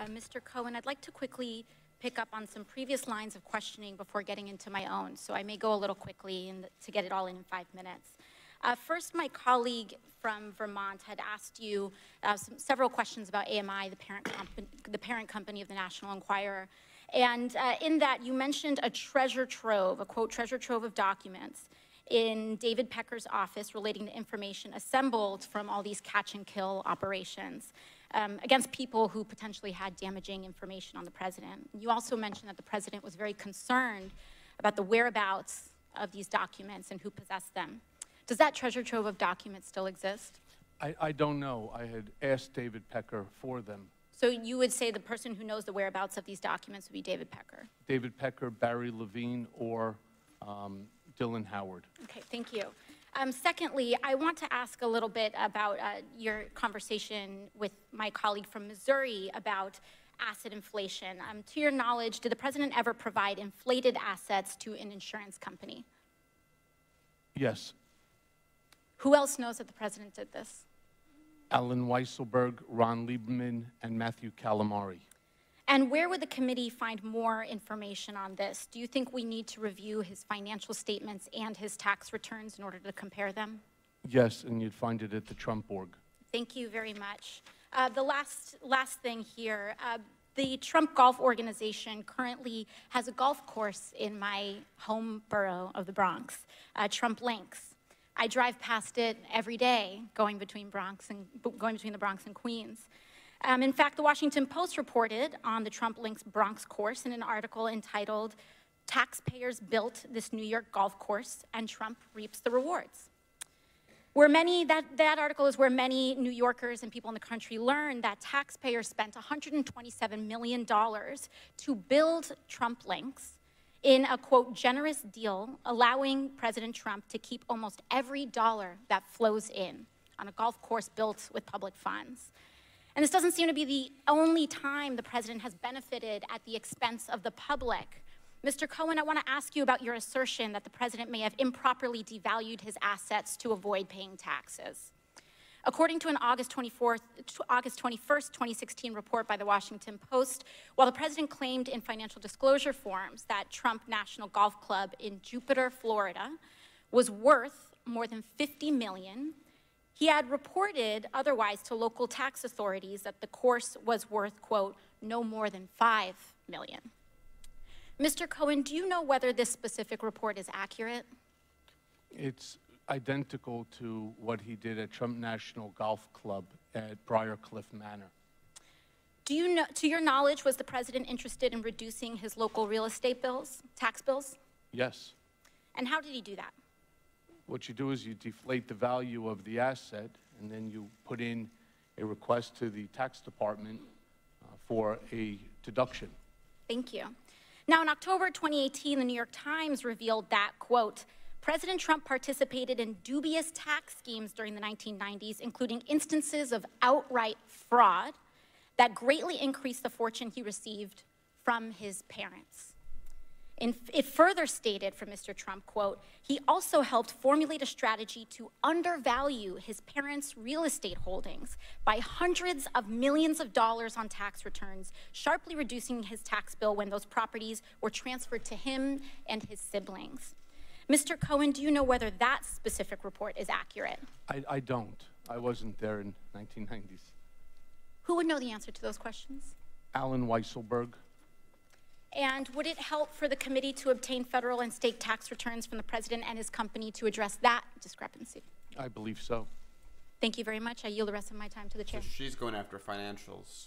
Mr. Cohen, I'd like to quickly pick up on some previous lines of questioning before getting into my own, so I may go a little quickly to get it all in 5 minutes. First, my colleague from Vermont had asked you several questions about AMI, the parent company of the National Enquirer. And in that, you mentioned a treasure trove, a quote, treasure trove of documents in David Pecker's office relating to information assembled from all these catch and kill operations against people who potentially had damaging information on the president. You also mentioned that the president was very concerned about the whereabouts of these documents and who possessed them. Does that treasure trove of documents still exist? I don't know. I had asked David Pecker for them. So you would say the person who knows the whereabouts of these documents would be David Pecker? David Pecker, Barry Levine, or Dylan Howard. Okay, thank you. Secondly, I want to ask a little bit about your conversation with my colleague from Missouri about asset inflation. To your knowledge, did the president ever provide inflated assets to an insurance company? Yes. Who else knows that the president did this? Alan Weisselberg, Ron Lieberman, and Matthew Calamari. And where would the committee find more information on this? Do you think we need to review his financial statements and his tax returns in order to compare them? Yes, and you'd find it at the Trump org. Thank you very much. The last thing here, the Trump Golf Organization currently has a golf course in my home borough of the Bronx, Trump Links. I drive past it every day, going between the Bronx and Queens. In fact, the Washington Post reported on the Trump Links Bronx course in an article entitled, "Taxpayers Built This New York Golf Course and Trump Reaps the Rewards." That article is where many New Yorkers and people in the country learned that taxpayers spent $127 million to build Trump Links in a, quote, generous deal, allowing President Trump to keep almost every dollar that flows in on a golf course built with public funds. And this doesn't seem to be the only time the president has benefited at the expense of the public. Mr. Cohen, I want to ask you about your assertion that the president may have improperly devalued his assets to avoid paying taxes. According to an August 21st, 2016 report by the Washington Post, while the president claimed in financial disclosure forms that Trump National Golf Club in Jupiter, Florida, was worth more than $50 million, he had reported otherwise to local tax authorities that the course was worth, quote, no more than $5 million. Mr. Cohen, do you know whether this specific report is accurate? It's identical to what he did at Trump National Golf Club at Briarcliff Manor. Do you know, to your knowledge, was the president interested in reducing his local real estate bills, tax bills? Yes. And how did he do that? What you do is you deflate the value of the asset, and then you put in a request to the tax department for a deduction. Thank you. Now, in October 2018, the New York Times revealed that, quote, President Trump participated in dubious tax schemes during the 1990s, including instances of outright fraud that greatly increased the fortune he received from his parents. It further stated from Mr. Trump, quote, he also helped formulate a strategy to undervalue his parents' real estate holdings by hundreds of millions of dollars on tax returns, sharply reducing his tax bill when those properties were transferred to him and his siblings. Mr. Cohen, do you know whether that specific report is accurate? I don't. I wasn't there in 1990s. Who would know the answer to those questions? Alan Weisselberg. And would it help for the committee to obtain federal and state tax returns from the president and his company to address that discrepancy? I believe so. Thank you very much. I yield the rest of my time to the chair. So she's going after financials.